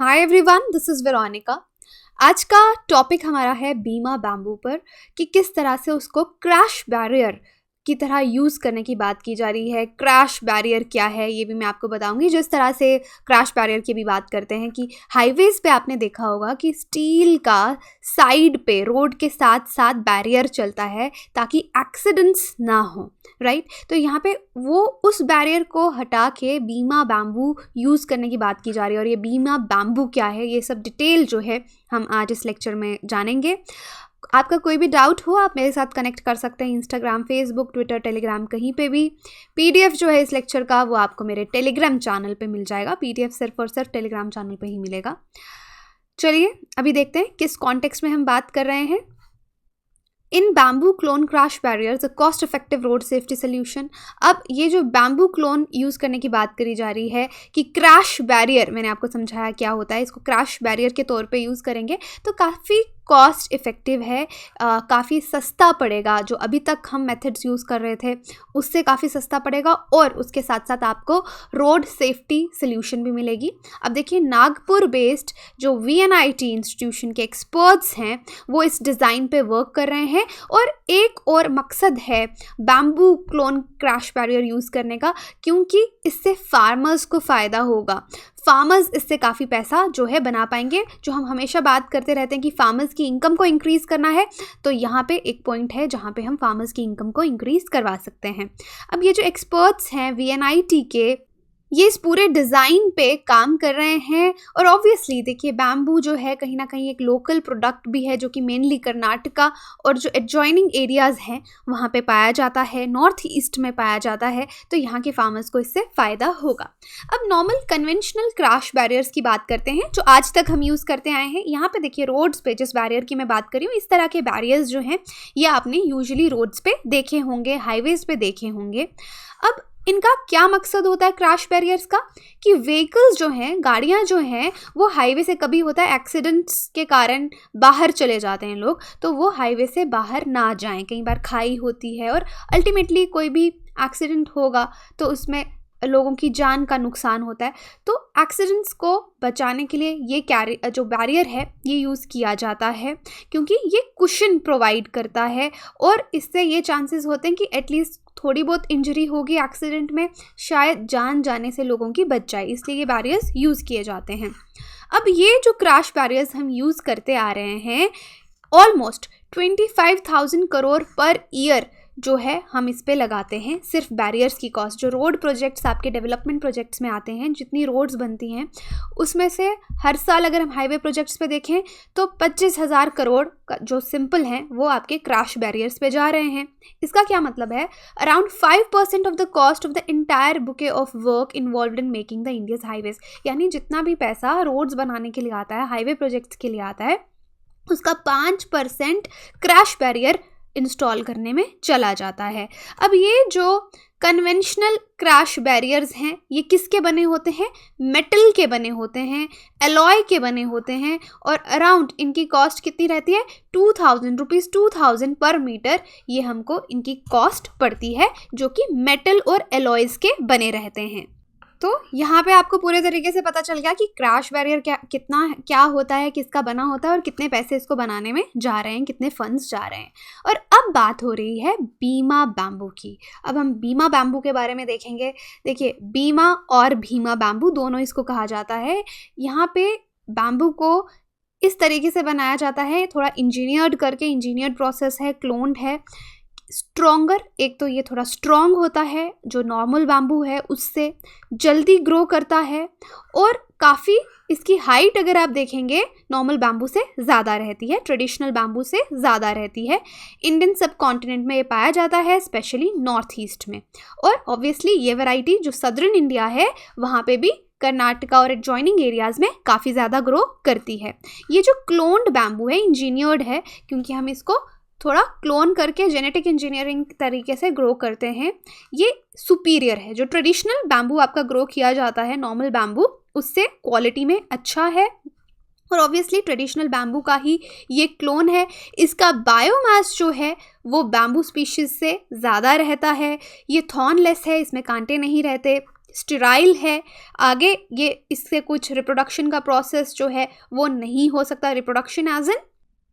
Hi everyone, this is Veronica. आज का topic हमारा है बीमा बैम्बू पर कि किस तरह से उसको क्रैश बैरियर की तरह यूज़ करने की बात की जा रही है। क्रैश बैरियर क्या है ये भी मैं आपको बताऊंगी। जिस तरह से क्रैश बैरियर की भी बात करते हैं कि हाईवेज़ पे आपने देखा होगा कि स्टील का साइड पे रोड के साथ साथ बैरियर चलता है ताकि एक्सीडेंट्स ना हो, राइट। तो यहाँ पे वो उस बैरियर को हटा के बीमा बैम्बू यूज़ करने की बात की जा रही है। और ये बीमा बैम्बू क्या है ये सब डिटेल जो है हम आज इस लेक्चर में जानेंगे। आपका कोई भी डाउट हो आप मेरे साथ कनेक्ट कर सकते हैं इंस्टाग्राम, फेसबुक, ट्विटर, टेलीग्राम, कहीं पे भी। पीडीएफ जो है इस लेक्चर का वो आपको मेरे टेलीग्राम चैनल पे मिल जाएगा। पीडीएफ सिर्फ और सिर्फ टेलीग्राम चैनल पे ही मिलेगा। चलिए अभी देखते हैं किस कॉन्टेक्स्ट में हम बात कर रहे हैं। In bamboo clone crash barriers a cost effective road safety solution. अब ये जो बैम्बू क्लोन यूज़ करने की बात करी जा रही है कि क्रैश बैरियर, मैंने आपको समझाया क्या होता है। इसको क्रैश बैरियर के तौर पे यूज़ करेंगे तो काफ़ी कॉस्ट इफ़ेक्टिव है, काफ़ी सस्ता पड़ेगा। जो अभी तक हम मेथड्स यूज़ कर रहे थे उससे काफ़ी सस्ता पड़ेगा और उसके साथ साथ आपको रोड सेफ्टी सोल्यूशन भी मिलेगी। अब देखिए, नागपुर बेस्ड जो VNIT इंस्टीट्यूशन के एक्सपर्ट्स हैं वो इस डिज़ाइन पे वर्क कर रहे हैं। और एक और मकसद है bamboo clone crash barrier use करने का, क्योंकि इससे फार्मर्स को फ़ायदा होगा। फार्मर्स इससे काफ़ी पैसा जो है बना पाएंगे। जो हम हमेशा बात करते रहते हैं कि फार्मर्स की इनकम को इंक्रीज़ करना है, तो यहाँ पे एक पॉइंट है जहाँ पे हम फार्मर्स की इनकम को इंक्रीज़ करवा सकते हैं। अब ये जो एक्सपर्ट्स हैं VNIT के, ये इस पूरे डिज़ाइन पे काम कर रहे हैं। और ऑब्वियसली देखिए, बैम्बू जो है कहीं ना कहीं एक लोकल प्रोडक्ट भी है जो कि मेनली कर्नाटका और जो एडजॉइनिंग एरियाज़ हैं वहाँ पे पाया जाता है, नॉर्थ ईस्ट में पाया जाता है। तो यहाँ के फार्मर्स को इससे फ़ायदा होगा। अब नॉर्मल कन्वेंशनल क्रैश बैरियर्स की बात करते हैं जो आज तक हम यूज़ करते आए हैं। यहाँ पे देखिए, रोड्स पे जिस बैरियर की मैं बात कर रही हूँ, इस तरह के बैरियर्स जो हैं ये आपने यूजुअली रोड्स पे देखे होंगे, हाईवेज़ पे देखे होंगे। अब इनका क्या मकसद होता है क्रैश बैरियर्स का कि व्हीकल्स जो हैं, गाड़ियाँ जो हैं, वो हाईवे से कभी होता है एक्सीडेंट्स के कारण बाहर चले जाते हैं लोग, तो वो हाईवे से बाहर ना जाएं। कई बार खाई होती है और अल्टीमेटली कोई भी एक्सीडेंट होगा तो उसमें लोगों की जान का नुकसान होता है। तो एक्सीडेंट्स को बचाने के लिए ये जो बैरियर है ये यूज़ किया जाता है, क्योंकि ये कुशन प्रोवाइड करता है और इससे ये चांसेस होते हैं कि एटलीस्ट थोड़ी बहुत इंजरी होगी एक्सीडेंट में, शायद जान जाने से लोगों की बच जाए, इसलिए ये बैरियर्स यूज़ किए जाते हैं। अब ये जो क्रैश बैरियर्स हम यूज़ करते आ रहे हैं, ऑलमोस्ट 25,000 करोड़ पर ईयर जो है हम इस पे लगाते हैं सिर्फ बैरियर्स की कॉस्ट। जो रोड प्रोजेक्ट्स आपके डेवलपमेंट प्रोजेक्ट्स में आते हैं, जितनी रोड्स बनती हैं उसमें से हर साल अगर हम हाईवे प्रोजेक्ट्स पे देखें तो 25,000 करोड़ जो सिंपल हैं वो आपके क्रैश बैरियर्स पे जा रहे हैं। इसका क्या मतलब है? Around 5% of the cost of the entire bouquet of work involve in making the India's highways. यानी जितना भी पैसा रोड्स बनाने के लिए आता है, हाईवे प्रोजेक्ट्स के लिए आता है, उसका 5% क्रैश बैरियर इंस्टॉल करने में चला जाता है। अब ये जो कन्वेंशनल क्रैश बैरियर्स हैं ये किसके बने होते हैं? मेटल के बने होते हैं, एलॉय के बने होते हैं। और अराउंड इनकी कॉस्ट कितनी रहती है? 2,000 रुपीज़, 2,000 पर मीटर ये हमको इनकी कॉस्ट पड़ती है, जो कि मेटल और एलॉयज़ के बने रहते हैं। तो यहाँ पे आपको पूरे तरीके से पता चल गया कि क्रैश बैरियर क्या होता है, किसका बना होता है और कितने पैसे इसको बनाने में जा रहे हैं, कितने फंड्स जा रहे हैं। और अब बात हो रही है बीमा बैम्बू की। अब हम बीमा बैम्बू के बारे में देखेंगे। देखिए, बीमा और भीमा बैम्बू दोनों इसको कहा जाता है। यहाँ पे बैम्बू को इस तरीके से बनाया जाता है, थोड़ा इंजीनियर्ड करके, इंजीनियर्ड प्रोसेस है, क्लोन्ड है, स्ट्रॉन्गर। एक तो ये थोड़ा स्ट्रॉन्ग होता है, जो नॉर्मल बैम्बू है उससे जल्दी ग्रो करता है और काफ़ी इसकी हाइट अगर आप देखेंगे नॉर्मल बैम्बू से ज़्यादा रहती है, ट्रेडिशनल बैम्बू से ज़्यादा रहती है। इंडियन सब कॉन्टिनेंट में ये पाया जाता है, स्पेशली नॉर्थ ईस्ट में। और ऑब्वियसली ये वैरायटी जो सदर्न इंडिया है वहाँ पे भी, कर्नाटका और एडजॉइनिंग एरियाज़ में काफ़ी ज़्यादा ग्रो करती है। ये जो क्लोन्ड बैम्बू है, इंजीनियर्ड है, क्योंकि हम इसको थोड़ा क्लोन करके जेनेटिक इंजीनियरिंग तरीके से ग्रो करते हैं। ये सुपीरियर है। जो ट्रेडिशनल बैम्बू आपका ग्रो किया जाता है, नॉर्मल बैम्बू, उससे क्वालिटी में अच्छा है और ऑब्वियसली ट्रेडिशनल बैम्बू का ही ये क्लोन है। इसका बायोमास जो है वो बैम्बू स्पीशीज़ से ज़्यादा रहता है। ये थॉर्नलेस है, इसमें कांटे नहीं रहते। स्टेराइल है, आगे ये इससे कुछ रिप्रोडक्शन का प्रोसेस जो है वो नहीं हो सकता, रिप्रोडक्शन एज इन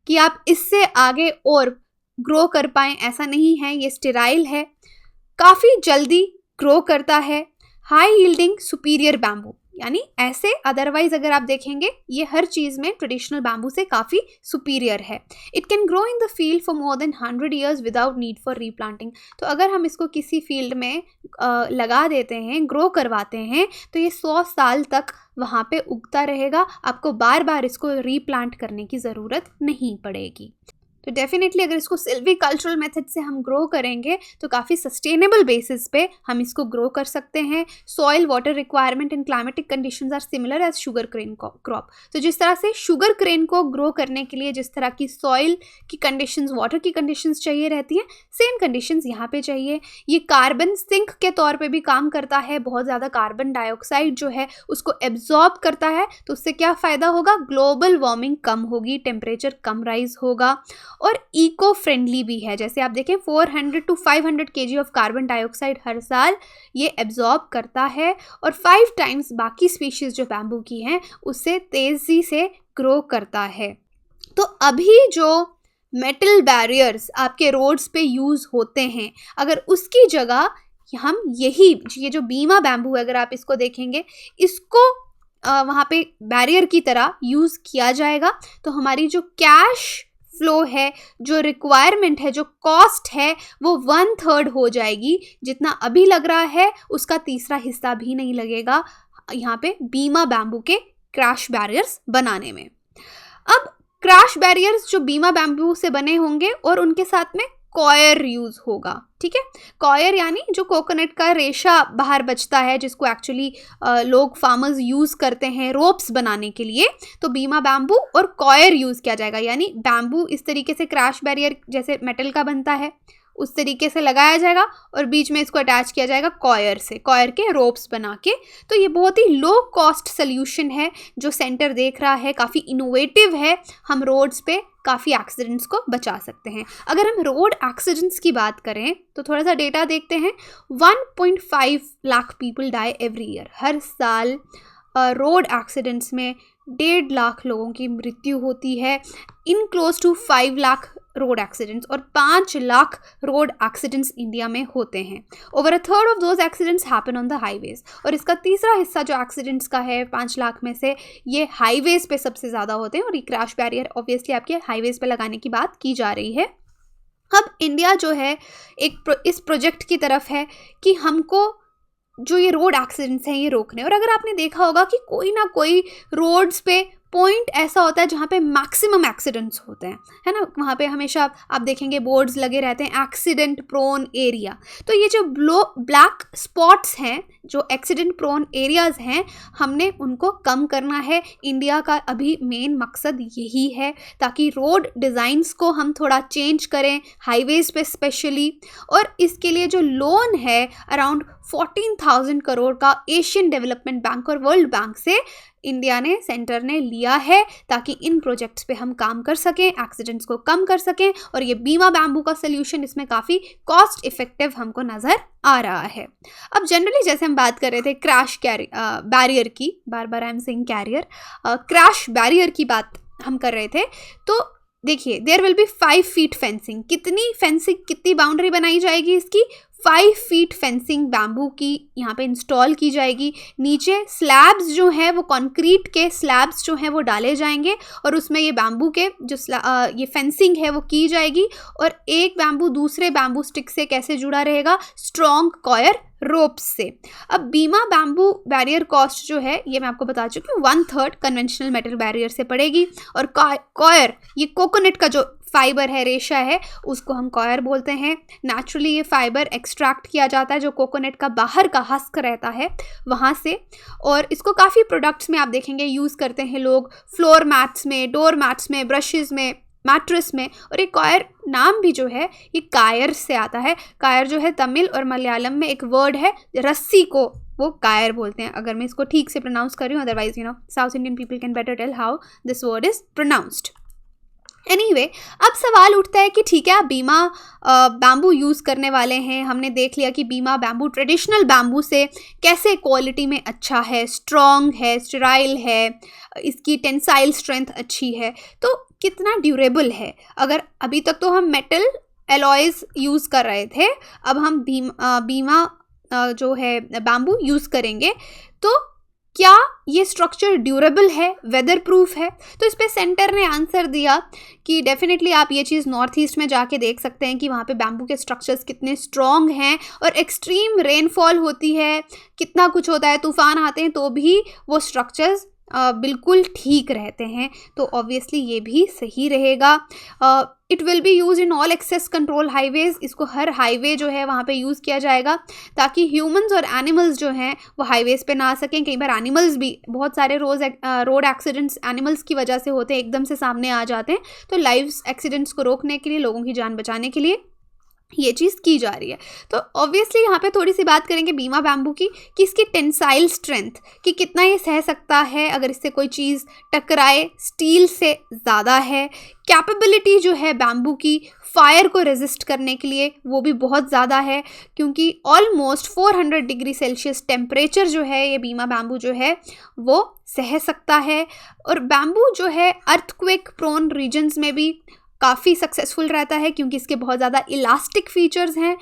कि आप इससे आगे और ग्रो कर पाएँ, ऐसा नहीं है, ये स्टेराइल है, काफ़ी जल्दी ग्रो करता है, हाई यील्डिंग सुपीरियर बैम्बू, यानी ऐसे अदरवाइज अगर आप देखेंगे ये हर चीज़ में ट्रेडिशनल बैम्बू से काफ़ी सुपीरियर है। It can grow in the field for more than 100 years without need for replanting. तो अगर हम इसको किसी फील्ड में लगा देते हैं, ग्रो करवाते हैं, तो ये 100 साल तक वहाँ पे उगता रहेगा, आपको बार बार इसको रीप्लांट करने की ज़रूरत नहीं पड़ेगी। तो डेफिनेटली अगर इसको सिल्वीकल्चरल मेथड से हम ग्रो करेंगे तो काफ़ी सस्टेनेबल बेसिस पे हम इसको ग्रो कर सकते हैं। Soil water requirement and climatic conditions are similar as sugarcane crop. तो जिस तरह से शुगर क्रेन को ग्रो करने के लिए जिस तरह की सॉइल की कंडीशंस, वाटर की कंडीशंस चाहिए रहती हैं, सेम कंडीशंस यहाँ पे चाहिए। ये कार्बन सिंक के तौर पे भी काम करता है, बहुत ज़्यादा कार्बन डाइऑक्साइड जो है उसको एब्जॉर्ब करता है, तो उससे क्या फ़ायदा होगा, ग्लोबल वार्मिंग कम होगी, टेम्परेचर कम राइज होगा, और इको फ्रेंडली भी है। जैसे आप देखें 400 to 500 kg of carbon dioxide हर साल ये एब्जॉर्ब करता है, और 5 times बाकी स्पीशीज़ जो बैम्बू की हैं उससे तेज़ी से ग्रो करता है। तो अभी जो मेटल बैरियर्स आपके रोड्स पे यूज़ होते हैं, अगर उसकी जगह हम ये जो बीमा बैम्बू है, अगर आप इसको देखेंगे, इसको वहाँ पे बैरियर की तरह यूज़ किया जाएगा, तो हमारी जो कैश फ्लो है, जो रिक्वायरमेंट है, जो कॉस्ट है, वो 1/3 हो जाएगी। जितना अभी लग रहा है उसका तीसरा हिस्सा भी नहीं लगेगा यहाँ पे बीमा बैम्बू के क्रैश बैरियर्स बनाने में। अब क्रैश बैरियर्स जो बीमा बैम्बू से बने होंगे और उनके साथ में कॉयर यूज़ होगा, ठीक है। कॉयर यानी जो कोकोनट का रेशा बाहर बचता है, जिसको एक्चुअली लोग फार्मर्स यूज़ करते हैं रोप्स बनाने के लिए, तो बीमा बैम्बू और कॉयर यूज़ किया जाएगा। यानी बैम्बू इस तरीके से क्रैश बैरियर जैसे मेटल का बनता है उस तरीके से लगाया जाएगा और बीच में इसको अटैच किया जाएगा कॉयर से, कॉयर के रोप्स बना के। तो ये बहुत ही लो कॉस्ट सल्यूशन है जो सेंटर देख रहा है, काफ़ी इनोवेटिव है। हम रोड्स पे काफ़ी एक्सीडेंट्स को बचा सकते हैं। अगर हम रोड एक्सीडेंट्स की बात करें तो थोड़ा सा डेटा देखते हैं। 1.5 lakh people die every year. हर साल रोड एक्सीडेंट्स में 1.5 लाख लोगों की मृत्यु होती है। In close to 5 lakh road accidents और 5 लाख रोड एक्सीडेंट्स इंडिया में होते हैं। Over 1/3 of those accidents happen on the highways. और इसका तीसरा हिस्सा जो एक्सीडेंट्स का है 5 लाख में से, ये हाईवेज पे सबसे ज़्यादा होते हैं। और ये क्रैश बैरियर ऑब्वियसली आपके हाईवेज पे लगाने की बात की जा रही है। अब इंडिया जो है इस प्रोजेक्ट की तरफ है कि हमको जो ये रोड एक्सीडेंट्स हैं ये रोकने। और अगर आपने देखा होगा कि कोई ना कोई रोड्स पे पॉइंट ऐसा होता है जहाँ पे मैक्सिमम एक्सीडेंट्स होते हैं, है ना, वहाँ पे हमेशा आप देखेंगे बोर्ड्स लगे रहते हैं, एक्सीडेंट प्रोन एरिया। तो ये जो ब्लैक स्पॉट्स हैं, जो एक्सीडेंट प्रोन एरियाज़ हैं, हमने उनको कम करना है। इंडिया का अभी मेन मकसद यही है, ताकि रोड डिज़ाइंस को हम थोड़ा चेंज करें, हाईवेज़ पे स्पेशली। और इसके लिए जो लोन है अराउंड 14,000 करोड़ का एशियन डेवलपमेंट बैंक और वर्ल्ड बैंक से इंडिया ने, सेंटर ने लिया है, ताकि इन प्रोजेक्ट्स पे हम काम कर सकें, एक्सीडेंट्स को कम कर सकें। और ये बीमा बैम्बू का सोल्यूशन इसमें काफ़ी कॉस्ट इफेक्टिव हमको नज़र आ रहा है। अब जनरली जैसे हम बात कर रहे थे क्रैश बैरियर की, बार बार I am saying carrier, crash barrier की बात हम कर रहे थे। तो देखिए there will be 5 feet fencing. कितनी बाउंड्री बनाई जाएगी इसकी? 5 feet फेंसिंग बैम्बू की यहाँ पे इंस्टॉल की जाएगी। नीचे स्लैब्स जो है वो कंक्रीट के स्लैब्स जो हैं वो डाले जाएंगे और उसमें ये बैम्बू के जो ये फेंसिंग है वो की जाएगी। और एक बैम्बू दूसरे बैम्बू स्टिक से कैसे जुड़ा रहेगा? स्ट्रॉन्ग कॉयर रोप्स से। अब बीमा बैम्बू बैरियर कॉस्ट जो है ये मैं आपको बता चुकी हूँ, 1/3 कन्वेंशनल मेटल बैरियर से पड़ेगी। और कॉयर ये कोकोनट का जो फाइबर है, रेशा है, उसको हम कॉयर बोलते हैं। नेचुरली ये फाइबर एक्सट्रैक्ट किया जाता है जो कोकोनट का बाहर का हस्क रहता है वहाँ से। और इसको काफ़ी प्रोडक्ट्स में आप देखेंगे यूज़ करते हैं लोग, फ्लोर मैट्स में, डोर मैट्स में, ब्रशेज़ में, मैट्रेस में। और ये कॉयर नाम भी जो है ये कायर से आता है। कायर जो है तमिल और मलयालम में एक वर्ड है, रस्सी को वो कायर बोलते हैं, अगर मैं इसको ठीक से प्रोनाउंस कर रही हूँ। Otherwise South Indian people can better tell how this word is pronounced. Anyway अब सवाल उठता है कि ठीक है, आप बीमा बैम्बू यूज़ करने वाले हैं, हमने देख लिया कि बीमा बैम्बू ट्रेडिशनल बैम्बू से कैसे क्वालिटी में अच्छा है, स्ट्रॉन्ग है, स्टेराइल है, इसकी टेंसाइल स्ट्रेंथ अच्छी है, तो कितना ड्यूरेबल है। अगर अभी तक तो हम मेटल एलॉयज़ यूज़ कर रहे थे, अब हम बीमा जो है बैम्बू यूज़ करेंगे, तो क्या ये स्ट्रक्चर ड्यूरेबल है, वेदर प्रूफ है। तो इस पे सेंटर ने आंसर दिया कि डेफिनेटली आप ये चीज़ नॉर्थ ईस्ट में जाके देख सकते हैं कि वहाँ पे बैम्बू के स्ट्रक्चर्स कितने स्ट्रॉन्ग हैं, और एक्सट्रीम रेनफॉल होती है, कितना कुछ होता है, तूफान आते हैं, तो भी वो स्ट्रक्चर्स बिल्कुल ठीक रहते हैं। तो ऑब्वियसली ये भी सही रहेगा। It will be use in all access control highways, इसको हर हाईवे जो है वहाँ पे यूज़ किया जाएगा, ताकि ह्यूमंस और एनिमल्स जो हैं वो हाईवेज पे ना आ सकें। कई बार एनिमल्स भी, बहुत सारे रोड एक्सीडेंट्स एनिमल्स की वजह से होते हैं, एकदम से सामने आ जाते हैं, तो लाइव एक्सीडेंट्स को रोकने के लिए, लोगों की जान बचाने के लिए ये चीज़ की जा रही है। तो ऑब्वियसली यहाँ पे थोड़ी सी बात करेंगे बीमा बैम्बू की, कि इसकी टेंसाइल स्ट्रेंथ, कि कितना ये सह सकता है अगर इससे कोई चीज़ टकराए, स्टील से ज़्यादा है। कैपेबिलिटी जो है बैम्बू की फायर को रेजिस्ट करने के लिए, वो भी बहुत ज़्यादा है, क्योंकि ऑलमोस्ट 400 डिग्री सेल्सियस टेम्परेचर जो है ये बीमा बैम्बू जो है वो सह सकता है। और बैम्बू जो है अर्थक्वेक प्रोन रीजन्स में भी काफ़ी सक्सेसफुल रहता है, क्योंकि इसके बहुत ज़्यादा इलास्टिक फीचर्स हैं।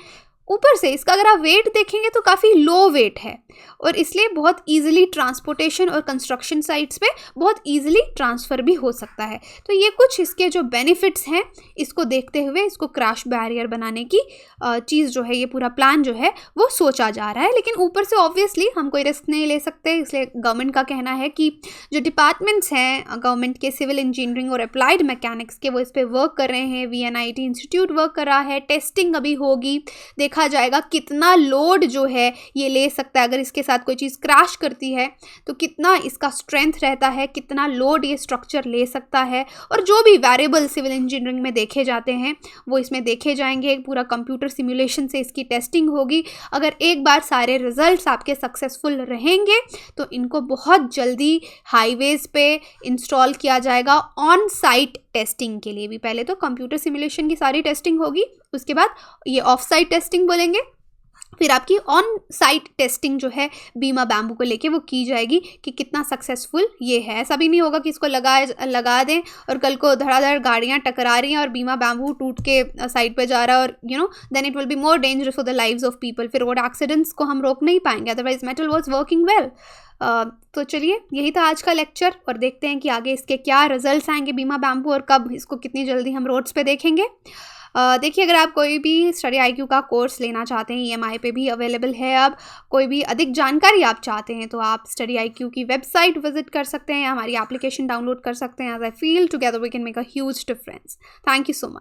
ऊपर से इसका अगर आप वेट देखेंगे तो काफ़ी लो वेट है, और इसलिए बहुत इजीली ट्रांसपोर्टेशन और कंस्ट्रक्शन साइट्स पे बहुत इजीली ट्रांसफ़र भी हो सकता है। तो ये कुछ इसके जो बेनिफिट्स हैं, इसको देखते हुए इसको क्रैश बैरियर बनाने की चीज़ जो है, ये पूरा प्लान जो है वो सोचा जा रहा है। लेकिन ऊपर से ऑब्वियसली हम कोई रिस्क नहीं ले सकते, इसलिए गवर्नमेंट का कहना है कि जो डिपार्टमेंट्स हैं गवर्नमेंट के, सिविल इंजीनियरिंग और अप्लाइड मैकेनिक्स के, वो इस पर वर्क कर रहे हैं। VNIT इंस्टीट्यूट वर्क कर रहा है, टेस्टिंग अभी होगी, देखा जाएगा कितना लोड जो है ये ले सकता है। अगर इसके साथ कोई चीज़ क्रैश करती है तो कितना इसका स्ट्रेंथ रहता है, कितना लोड ये स्ट्रक्चर ले सकता है, और जो भी वेरिएबल सिविल इंजीनियरिंग में देखे जाते हैं वो इसमें देखे जाएंगे। पूरा कंप्यूटर सिमुलेशन से इसकी टेस्टिंग होगी। अगर एक बार सारे रिजल्ट्स आपके सक्सेसफुल रहेंगे तो इनको बहुत जल्दी हाईवेज पे इंस्टॉल किया जाएगा ऑन साइट टेस्टिंग के लिए भी। पहले तो कंप्यूटर सिमुलेशन की सारी टेस्टिंग होगी, उसके बाद ये ऑफ साइट टेस्टिंग बोलेंगे, फिर आपकी ऑन साइट टेस्टिंग जो है बीमा बैम्बू को लेके वो की जाएगी कि कितना सक्सेसफुल ये है। ऐसा भी नहीं होगा कि इसको लगा दें और कल को धड़ाधड़ गाड़ियाँ टकरा रही हैं और बीमा बैम्बू टूट के साइड पे जा रहा है, और then it will be more dangerous for the lives of people. फिर रोड एक्सीडेंट्स को हम रोक नहीं पाएंगे, otherwise metal was working well. तो चलिए, यही था आज का लेक्चर, और देखते हैं कि आगे इसके क्या रिजल्ट्स आएंगे बीमा बैम्बू, और कब इसको कितनी जल्दी हम रोड्स पे देखेंगे। देखिए, अगर आप कोई भी स्टडी IQ का कोर्स लेना चाहते हैं, EMI पे भी अवेलेबल है। अब कोई भी अधिक जानकारी आप चाहते हैं तो आप स्टडी IQ की वेबसाइट विजिट कर सकते हैं, हमारी एप्लीकेशन डाउनलोड कर सकते हैं। As I feel together we can make a huge difference. Thank you so much.